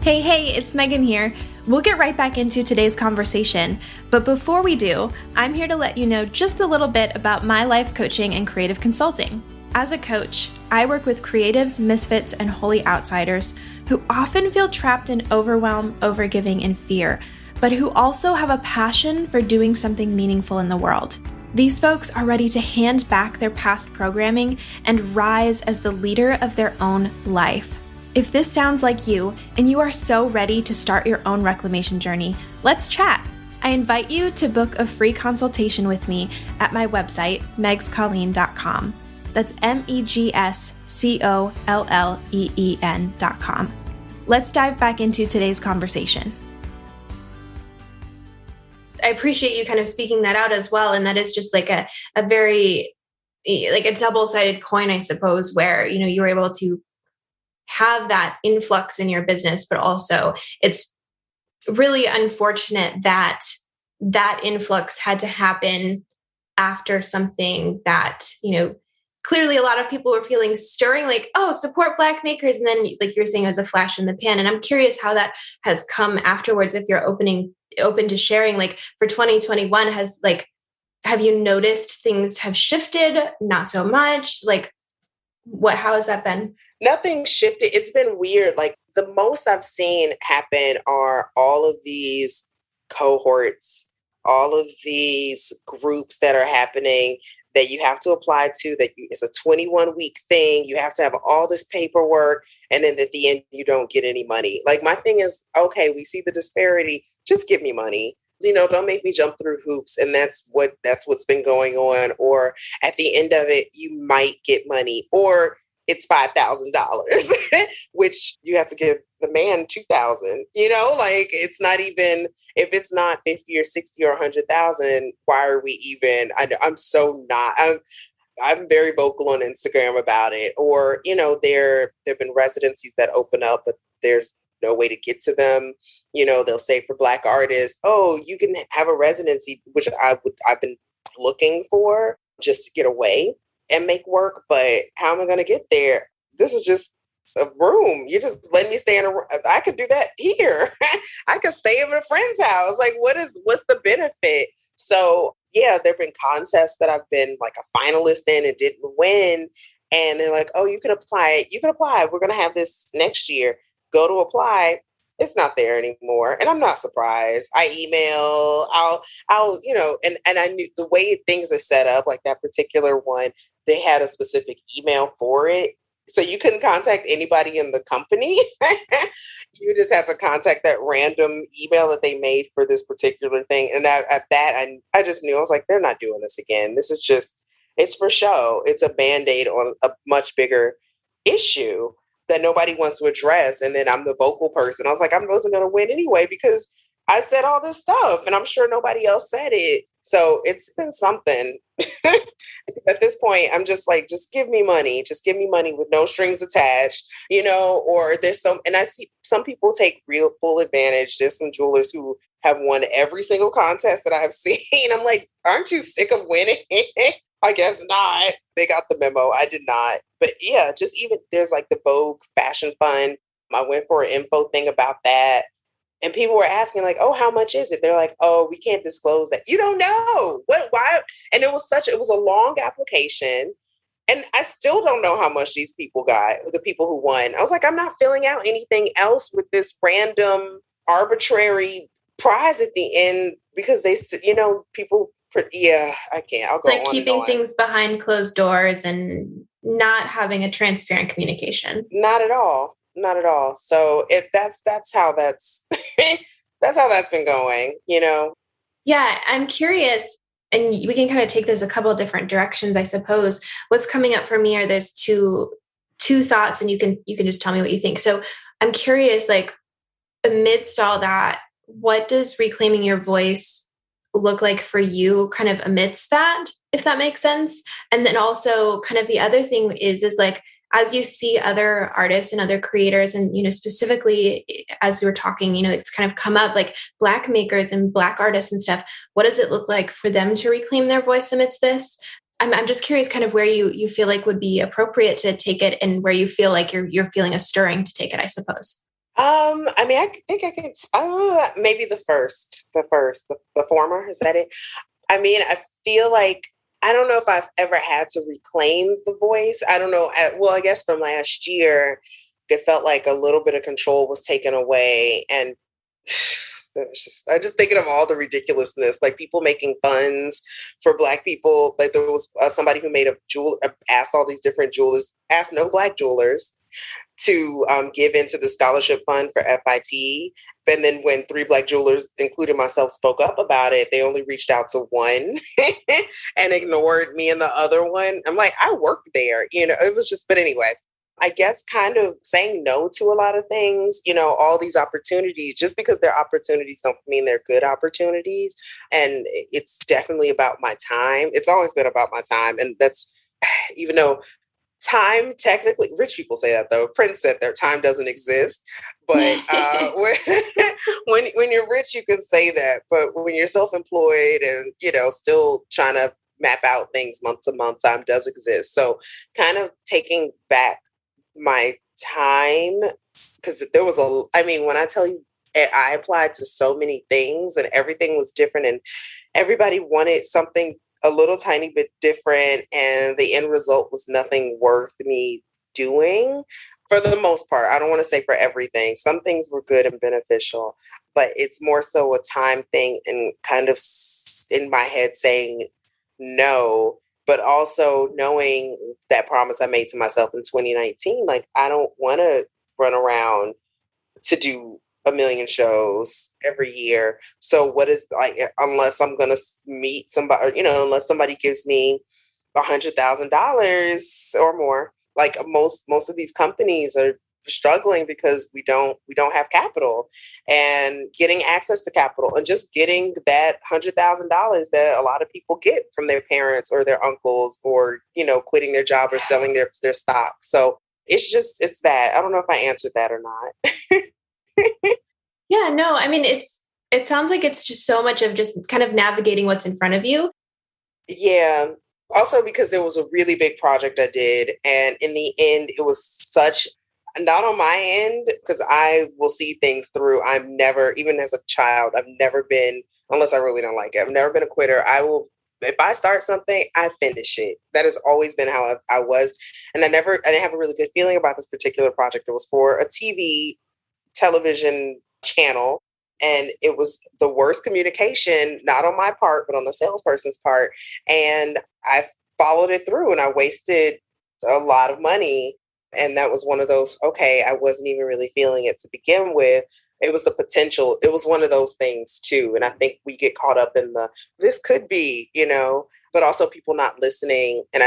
Hey, it's Megan here. We'll get right back into today's conversation. But before we do, I'm here to let you know just a little bit about my life coaching and creative consulting. As a coach, I work with creatives, misfits, and holy outsiders who often feel trapped in overwhelm, overgiving, and fear, but who also have a passion for doing something meaningful in the world. These folks are ready to hand back their past programming and rise as the leader of their own life. If this sounds like you, and you are so ready to start your own reclamation journey, let's chat. I invite you to book a free consultation with me at my website, megscolleen.com. That's megscolleen.com. Let's dive back into today's conversation. I appreciate you kind of speaking that out as well. And that is just like a very, like a double-sided coin, I suppose, where, you were able to have that influx in your business, but also it's really unfortunate that that influx had to happen after something that, clearly a lot of people were feeling stirring, like, oh, support Black makers. And then like you were saying, it was a flash in the pan. And I'm curious how that has come afterwards. If you're open to sharing, like for 2021 have you noticed things have shifted? Not so much. Like how has that been? Nothing shifted. It's been weird. Like the most I've seen happen are all of these cohorts, all of these groups that are happening that you have to apply to, it's a 21-week thing. You have to have all this paperwork. And then at the end, you don't get any money. Like my thing is, okay, we see the disparity. Just give me money. Don't make me jump through hoops. And that's what's been going on. Or at the end of it, you might get money, or it's $5,000, which you have to give the man $2,000. Like it's not even, if it's not 50 or 60 or 100,000, why are we even? I'm very vocal on Instagram about it. Or there've been residencies that open up, but there's no way to get to them. They'll say for Black artists, oh, you can have a residency, which I've been looking for just to get away and make work. But how am I going to get there? This is just a room. You just let me stay in a room. I could do that here. I could stay in a friend's house. Like, what's the benefit? So yeah, there've been contests that I've been like a finalist in and didn't win. And they're like, oh, you can apply. You can apply. We're going to have this next year. Go to apply. it's not there anymore. And I'm not surprised. I email, I'll, and I knew the way things are set up, like that particular one, they had a specific email for it. So you couldn't contact anybody in the company. You just had to contact that random email that they made for this particular thing. And at that, I just knew, I was like, they're not doing this again. This is just, it's for show. It's a band-aid on a much bigger issue that nobody wants to address. And then I'm the vocal person. I was like, I wasn't going to win anyway because I said all this stuff and I'm sure nobody else said it. So it's been something. At this point, I'm just like, just give me money. Just give me money with no strings attached, or there's and I see some people take real full advantage. There's some jewelers who have won every single contest that I've seen. I'm like, aren't you sick of winning? I guess not. They got the memo. I did not. But yeah, just even there's like the Vogue Fashion Fund. I went for an info thing about that. And people were asking like, oh, how much is it? They're like, oh, we can't disclose that. You don't know. Why? And it was a long application. And I still don't know how much these people got, the people who won. I was like, I'm not filling out anything else with this random arbitrary prize at the end because people, yeah, I can't. I'll It's go like on keeping and on. things behind closed doors and not having a transparent communication. Not at all. Not at all. So that's how that's that's how that's been going, Yeah, I'm curious, and we can kind of take this a couple of different directions, I suppose. What's coming up for me are there's two thoughts, and you can just tell me what you think. So I'm curious, like amidst all that, what does reclaiming your voice look like for you kind of amidst that, if that makes sense? And then also kind of the other thing is like, as you see other artists and other creators, and, specifically as we were talking, it's kind of come up like Black makers and Black artists and stuff. What does it look like for them to reclaim their voice amidst this? I'm just curious kind of where you feel like would be appropriate to take it and where you feel like you're feeling a stirring to take it, I suppose. I mean, I think I can, maybe the former, is that it? I mean, I feel like, I don't know if I've ever had to reclaim the voice. I don't know. I guess from last year, it felt like a little bit of control was taken away. And I'm just thinking of all the ridiculousness, like people making funds for Black people. Like there was somebody who made asked all these different jewelers, asked no Black jewelers to give into the scholarship fund for FIT. And then when 3 Black jewelers, including myself, spoke up about it, they only reached out to one and ignored me and the other one. I'm like, I worked there, it was just, but anyway, I guess kind of saying no to a lot of things, all these opportunities, just because they're opportunities don't mean they're good opportunities. And it's definitely about my time. It's always been about my time. And that's, even though time, technically, rich people say that though. Prince said their time doesn't exist, but when you're rich, you can say that. But when you're self-employed and still trying to map out things month to month, time does exist. So, kind of taking back my time, because there was when I tell you, I applied to so many things and everything was different, and everybody wanted something a little tiny bit different, and the end result was nothing worth me doing for the most part. I don't want to say for everything. Some things were good and beneficial, but it's more so a time thing and kind of in my head saying no, but also knowing that promise I made to myself in 2019. Like, I don't want to run around to do a million shows every year. So what is, like, unless I'm going to meet somebody, unless somebody gives me $100,000 or more, like most of these companies are struggling because we don't have capital, and getting access to capital and just getting that $100,000 that a lot of people get from their parents or their uncles, or, quitting their job or selling their stock. So it's that. I don't know if I answered that or not. Yeah, no, I mean, it sounds like it's just so much of just kind of navigating what's in front of you. Yeah. Also because there was a really big project I did, and in the end, it was such, not on my end, because I will see things through. I'm never, even as a child, I've never been, unless I really don't like it, I've never been a quitter. If I start something, I finish it. That has always been how I was. And I didn't have a really good feeling about this particular project. It was for a television channel. And it was the worst communication, not on my part, but on the salesperson's part. And I followed it through and I wasted a lot of money. And that was one of those, okay, I wasn't even really feeling it to begin with. It was the potential. It was one of those things too. And I think we get caught up in this could be, but also people not listening. And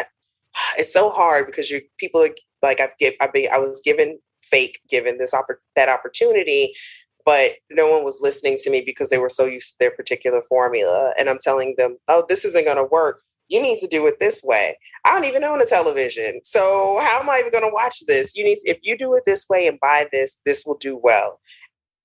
it's so hard because people are like, I was given that opportunity, but no one was listening to me because they were so used to their particular formula. And I'm telling them, oh, this isn't going to work. You need to do it this way. I don't even own a television. So how am I even going to watch this? If you do it this way and buy this, this will do well.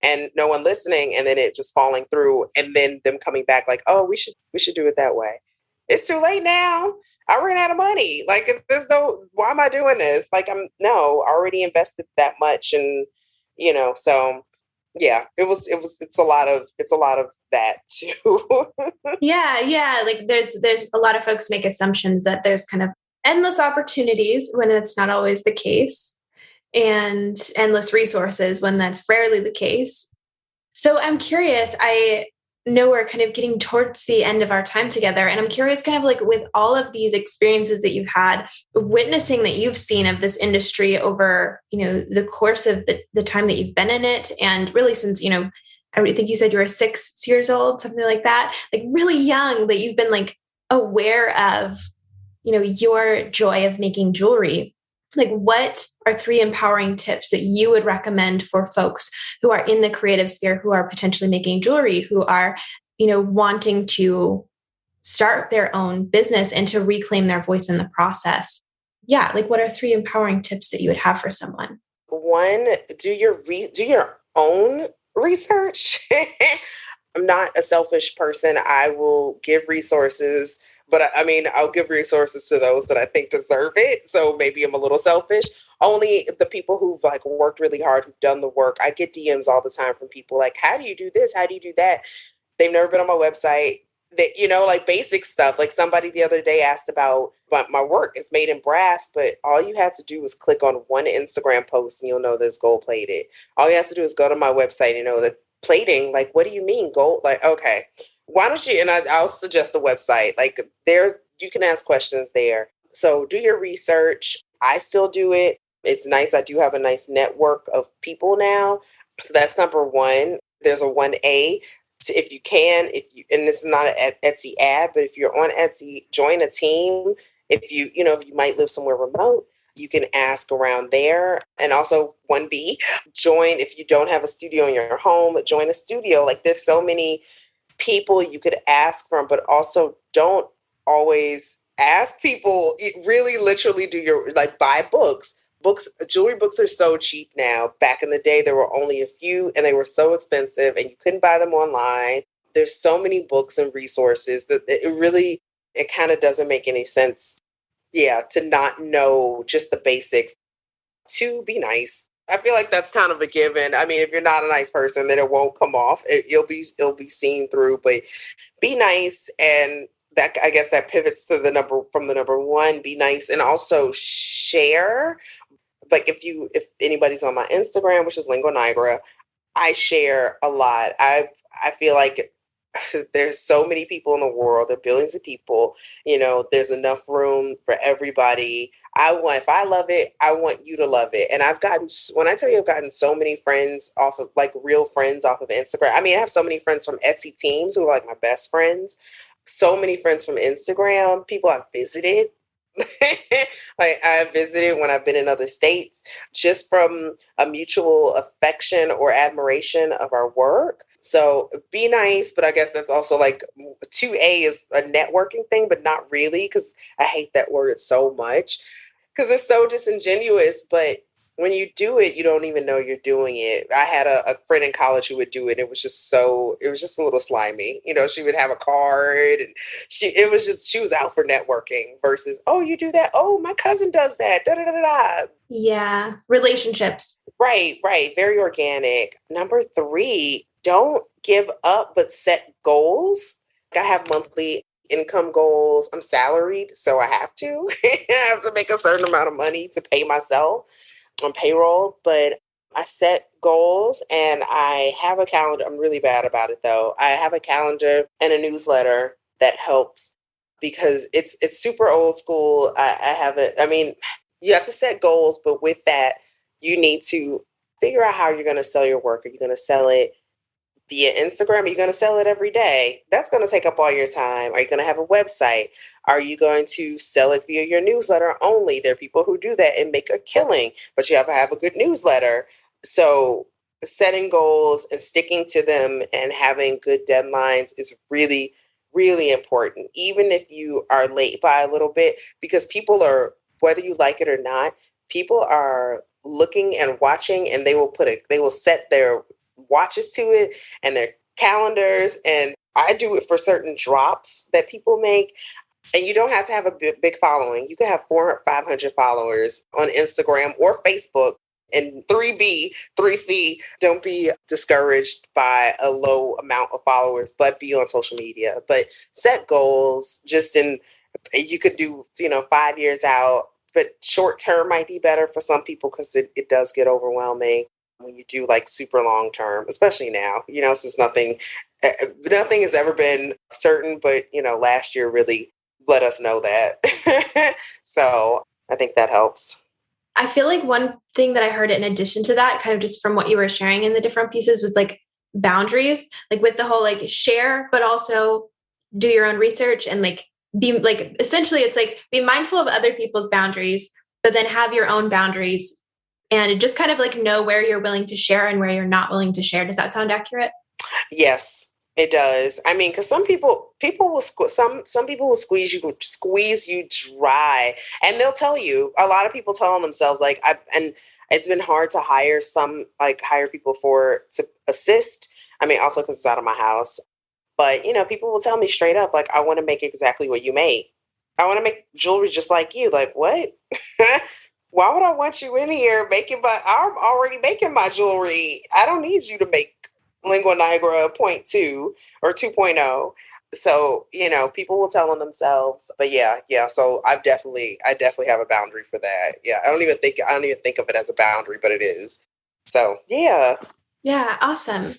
And no one listening, and then it just falling through, and then them coming back like, oh, we should do it that way. It's too late now. I ran out of money. Like, why am I doing this? Like, I already invested that much. And, so yeah, it's a lot of that too. Yeah. Like there's a lot of folks make assumptions that there's kind of endless opportunities when it's not always the case, and endless resources when that's rarely the case. So I'm curious, I know we're kind of getting towards the end of our time together, and I'm curious kind of like with all of these experiences that you've had, witnessing that you've seen of this industry over, the course of the time that you've been in it, and really since, I think you said you were 6 years old, something like that, like really young, that you've been like aware of, your joy of making jewelry. Like, what are 3 empowering tips that you would recommend for folks who are in the creative sphere, who are potentially making jewelry, who are, wanting to start their own business and to reclaim their voice in the process? Yeah. Like, what are 3 empowering tips that you would have for someone? 1, do your own research. I'm not a selfish person. I will give resources, but I'll give resources to those that I think deserve it. So maybe I'm a little selfish. Only the people who've like worked really hard, who've done the work. I get DMs all the time from people like, how do you do this? How do you do that? They've never been on my website. That, like basic stuff. Like somebody the other day asked about my work. It's made in brass, but all you had to do was click on one Instagram post and you'll know there's gold plated. All you have to do is go to my website and the plating. Like, what do you mean gold? Like, okay, why don't you? And I'll suggest a website. Like you can ask questions there. So do your research. I still do it. It's nice. I do have a nice network of people now. So that's number 1. There's a 1A. If you can, and this is not an Etsy ad, but if you're on Etsy, join a team. If if you might live somewhere remote, you can ask around there. And also 1B, join, if you don't have a studio in your home, join a studio. Like there's so many people you could ask from, but also don't always ask people. Really literally buy books. Jewelry books are so cheap now. Back in the day, there were only a few and they were so expensive and you couldn't buy them online. There's so many books and resources that it kind of doesn't make any sense. Yeah, to not know just the basics. 2, be nice. I feel like that's kind of a given. I mean, if you're not a nice person, then it won't come off. It'll be seen through, but be nice. And that, I guess that pivots to the number 1, be nice, and also share. Like if anybody's on my Instagram, which is Lingua Nigra, I share a lot. I feel like there's so many people in the world, there are billions of people, there's enough room for everybody. If I love it, I want you to love it. And when I tell you I've gotten so many friends off of like real friends off of Instagram. I mean, I have so many friends from Etsy teams who are like my best friends. So many friends from Instagram, people I've visited. Like I visited when I've been in other states, just from a mutual affection or admiration of our work. So be nice, but I guess that's also like 2A is a networking thing, but not really, because I hate that word so much because it's so disingenuous. But when you do it, you don't even know you're doing it. I had a friend in college who would do it. It was just a little slimy. She would have a card and she was out for networking versus, oh, you do that? Oh, my cousin does that. Da, da, da, da, da. Yeah. Relationships. Right. Very organic. Number 3, don't give up, but set goals. I have monthly income goals. I'm salaried, so I have to. I have to make a certain amount of money to pay myself on payroll, but I set goals and I have a calendar. I'm really bad about it though. I have a calendar and a newsletter that helps because it's super old school. I have it. I mean, you have to set goals, but with that, you need to figure out how you're going to sell your work. Are you going to sell it via Instagram? Are you going to sell it every day? That's going to take up all your time. Are you going to have a website? Are you going to sell it via your newsletter only? There are people who do that and make a killing, but you have to have a good newsletter. So setting goals and sticking to them and having good deadlines is really, really important, even if you are late by a little bit, because people are, whether you like it or not, people are looking and watching, and they will set their watches to it and their calendars. And I do it for certain drops that people make. And you don't have to have a big following. You can have 400, 500 followers on Instagram or Facebook. And 3B, 3C, don't be discouraged by a low amount of followers, but be on social media. But set goals you could do, 5 years out, but short term might be better for some people because it does get overwhelming when you do like super long term, especially now, since nothing has ever been certain, but, last year really let us know that. So I think that helps. I feel like one thing that I heard in addition to that, kind of just from what you were sharing in the different pieces, was like boundaries, like with the whole like share, but also do your own research and like be like, essentially it's like be mindful of other people's boundaries, but then have your own boundaries and just kind of like know where you're willing to share and where you're not willing to share. Does that sound accurate? Yes, it does. I mean, because some people will some people will squeeze you dry, and they'll tell you. A lot of people tell themselves and it's been hard to hire people to assist. I mean, also because it's out of my house, but people will tell me straight up, like, I want to make exactly what you make. I want to make jewelry just like you. Like, what? Why would I want you in here making I'm already making my jewelry. I don't need you to make lingua nigra point 2 or 2.0. So, people will tell on themselves, but yeah. So I definitely have a boundary for that. Yeah. I don't even think of it as a boundary, but it is. So yeah. Yeah. Awesome.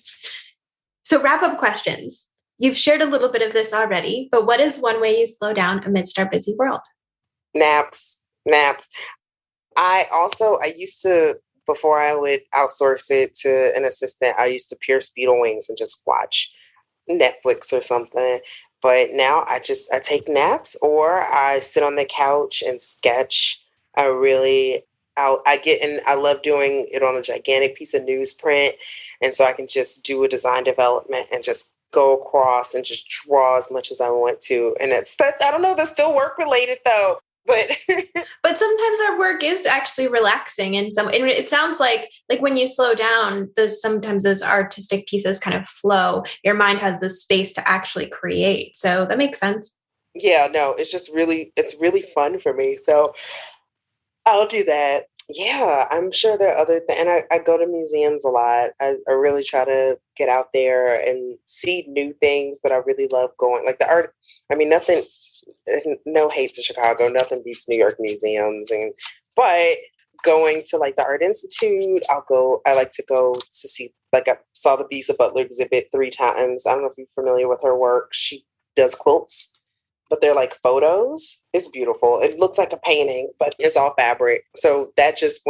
So wrap up questions. You've shared a little bit of this already, but what is one way you slow down amidst our busy world? Naps. I used to, before I would outsource it to an assistant, I used to pierce beetle wings and just watch Netflix or something. But now I take naps or I sit on the couch and sketch. I love doing it on a gigantic piece of newsprint. And so I can just do a design development and just go across and just draw as much as I want to. And I don't know, that's still work related though. But but sometimes our work is actually relaxing, and it sounds like when you slow down, sometimes those artistic pieces kind of flow. Your mind has the space to actually create, so that makes sense. Yeah, no, it's really fun for me. So I'll do that. Yeah, I'm sure there are other things. And I go to museums a lot. I really try to get out there and see new things, but I really love going like the art. I mean, nothing. There's no hate to Chicago. Nothing beats New York museums, but going to like the Art Institute, I like to go to see. Like I saw the Bisa Butler exhibit 3 times. I don't know if you're familiar with her work. She does quilts, but they're like photos. It's beautiful. It looks like a painting, but it's all fabric. So that just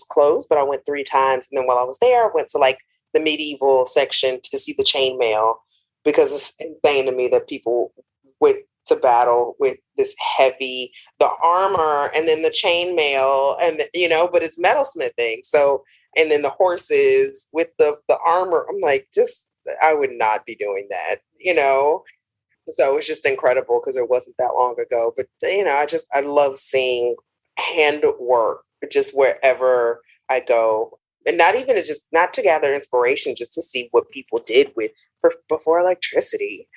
closed. But I went 3 times, and then while I was there, I went to like the medieval section to see the chainmail because it's insane to me that people went to battle with the armor and then the chainmail and, but it's metalsmithing. So, and then the horses with the armor, I'm like, I would not be doing that, So it's just incredible because it wasn't that long ago. But, I love seeing handwork just wherever I go. And not to gather inspiration, just to see what people did before electricity.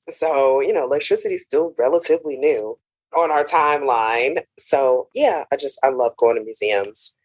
So, electricity is still relatively new on our timeline. So, yeah, I love going to museums.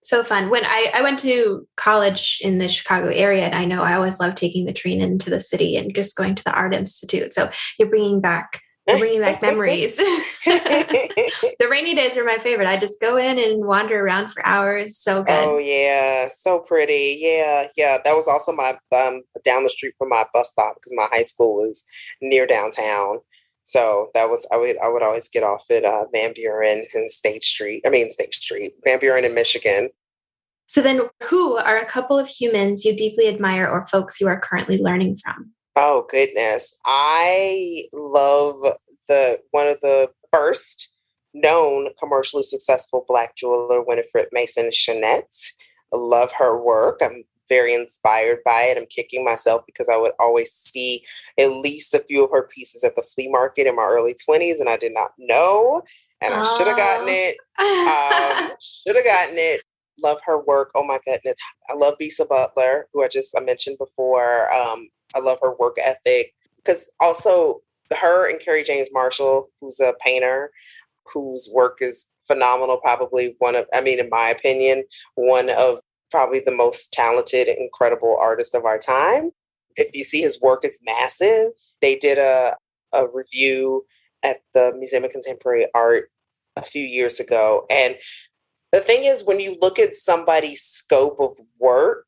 So fun. When I went to college in the Chicago area, and I always loved taking the train into the city and just going to the Art Institute. So you're bringing back We're bringing back memories. The rainy days are my favorite. I just go in and wander around for hours. So good. Oh yeah, so pretty. Yeah, yeah. That was also my down the street from my bus stop because my high school was near downtown. So that was I would always get off at Van Buren and State Street, Van Buren in Michigan. So then who are a couple of humans you deeply admire or folks you are currently learning from? Oh goodness. I love the one of the first known commercially successful Black jeweler, Winifred Mason Chanette. I love her work. I'm very inspired by it. I'm kicking myself because I would always see at least a few of her pieces at the flea market in my early 20s, and I did not know. And I should have gotten it. Should have gotten it. Love her work. Oh my goodness. I love Bisa Butler, who I mentioned before. I love her work ethic because also her and Carrie James Marshall, who's a painter, whose work is phenomenal. Probably in my opinion, one of probably the most talented and incredible artists of our time. If you see his work, it's massive. They did a review at the Museum of Contemporary Art a few years ago. And the thing is, when you look at somebody's scope of work,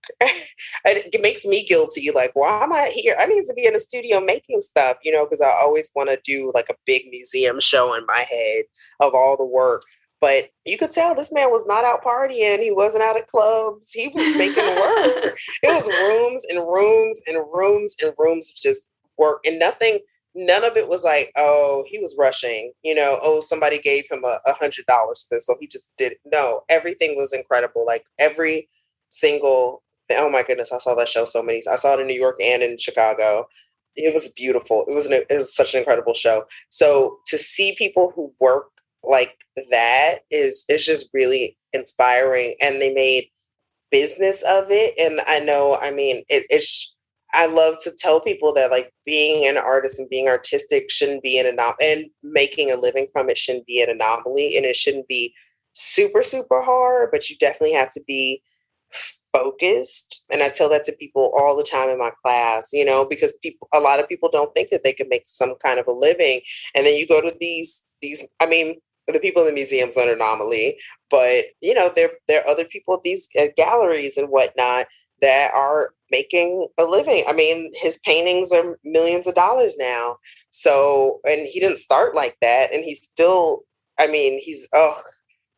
it makes me guilty. Like, why am I here? I need to be in a studio making stuff, because I always want to do like a big museum show in my head of all the work. But you could tell this man was not out partying. He wasn't out at clubs. He was making work. It was rooms and rooms and rooms and rooms of just work and nothing. None of it was like, oh, he was rushing, oh, somebody gave him $100 for this, so he just did it. No, everything was incredible. Like every single, oh my goodness, I saw that show so many. I saw it in New York and in Chicago. It was beautiful. It was such an incredible show. So to see people who work like that is just really inspiring, and they made business of it. And I love to tell people that like being an artist and being artistic shouldn't be an anomaly, and making a living from it shouldn't be an anomaly, and it shouldn't be super, super hard, but you definitely have to be focused. And I tell that to people all the time in my class, because a lot of people don't think that they can make some kind of a living. And then you go to the people in the museums are an anomaly, but there are other people at these galleries and whatnot that are making a living. I mean, his paintings are millions of dollars now. So, and he didn't start like that. And he's still, oh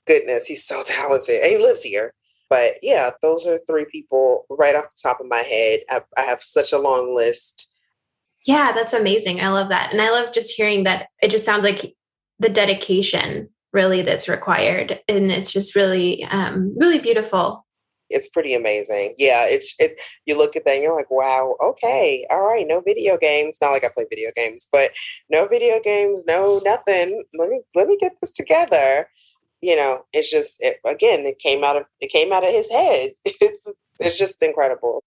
goodness, he's so talented. And he lives here. But yeah, those are three people right off the top of my head. I have such a long list. Yeah, that's amazing. I love that. And I love just hearing that. It just sounds like the dedication really that's required. And it's just really, really beautiful. It's pretty amazing. Yeah, you look at that and you're like, wow, okay, all right, no video games. Not like I play video games, but no video games, no nothing. Let me get this together. It's just it came out of his head. It's just incredible.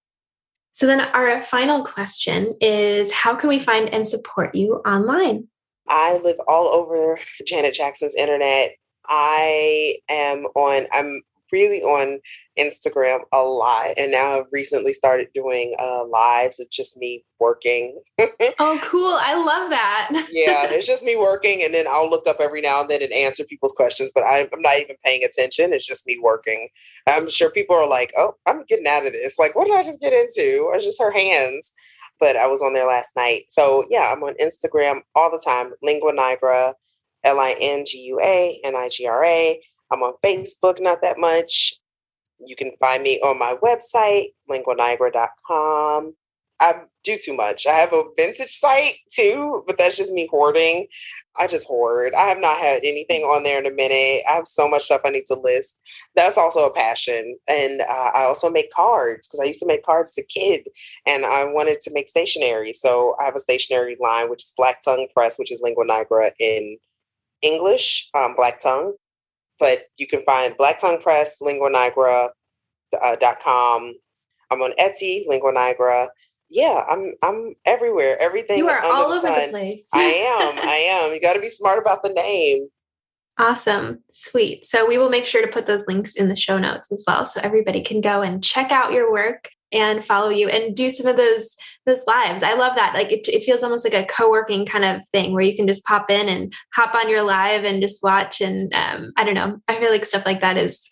So then our final question is, how can we find and support you online? I live all over Janet Jackson's internet. I'm really on Instagram a lot. And now I've recently started doing lives of just me working. Oh, cool. I love that. Yeah, it's just me working. And then I'll look up every now and then and answer people's questions, but I'm not even paying attention. It's just me working. I'm sure people are like, oh, I'm getting out of this. Like, what did I just get into? Or just her hands. But I was on there last night. So yeah, I'm on Instagram all the time. Lingua Nigra, LINGUA NIGRA. I'm on Facebook, not that much. You can find me on my website, linguanigra.com. I do too much. I have a vintage site too, but that's just me hoarding. I just hoard. I have not had anything on there in a minute. I have so much stuff I need to list. That's also a passion. And I also make cards because I used to make cards as a kid, and I wanted to make stationery. So I have a stationery line, which is Black Tongue Press, which is Lingua Nigra in English, Black Tongue. But you can find Black Tongue Press, linguanigra.com. I'm on Etsy, Lingua Nigra. Yeah, I'm everywhere. Everything. You are all over the the place. I am. You got to be smart about the name. Awesome. Sweet. So we will make sure to put those links in the show notes as well, so everybody can go and check out your work. and follow you and do some of those lives. I love that. Like it feels almost like a co-working kind of thing where you can just pop in and hop on your live and just watch. And I don't know, I feel like stuff like that is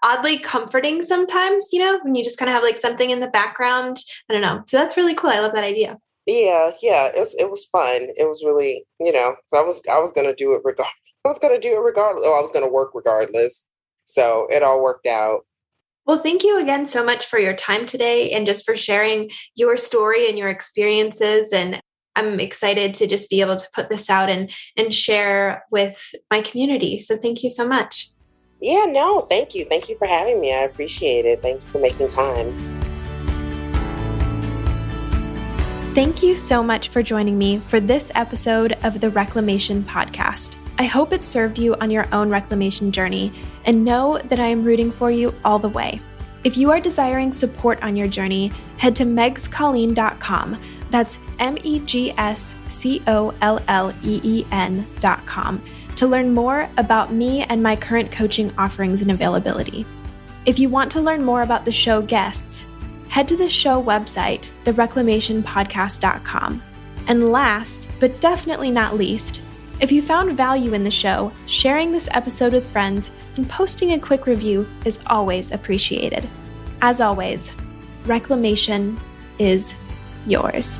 oddly comforting sometimes, when you just kind of have like something in the background. I don't know. So that's really cool. I love that idea. Yeah. It was fun. It was really, so I was going to do it regardless. I was going to do it regardless. Oh, I was going to work regardless. So it all worked out. Well, thank you again so much for your time today and just for sharing your story and your experiences. And I'm excited to just be able to put this out and share with my community. So thank you so much. Yeah, no, thank you. Thank you for having me. I appreciate it. Thank you for making time. Thank you so much for joining me for this episode of the Reclamation Podcast. I hope it served you on your own reclamation journey, and know that I am rooting for you all the way. If you are desiring support on your journey, head to megscolleen.com. That's megscolleen.com to learn more about me and my current coaching offerings and availability. If you want to learn more about the show guests, head to the show website, thereclamationpodcast.com. And last, but definitely not least, if you found value in the show, sharing this episode with friends and posting a quick review is always appreciated. As always, reclamation is yours.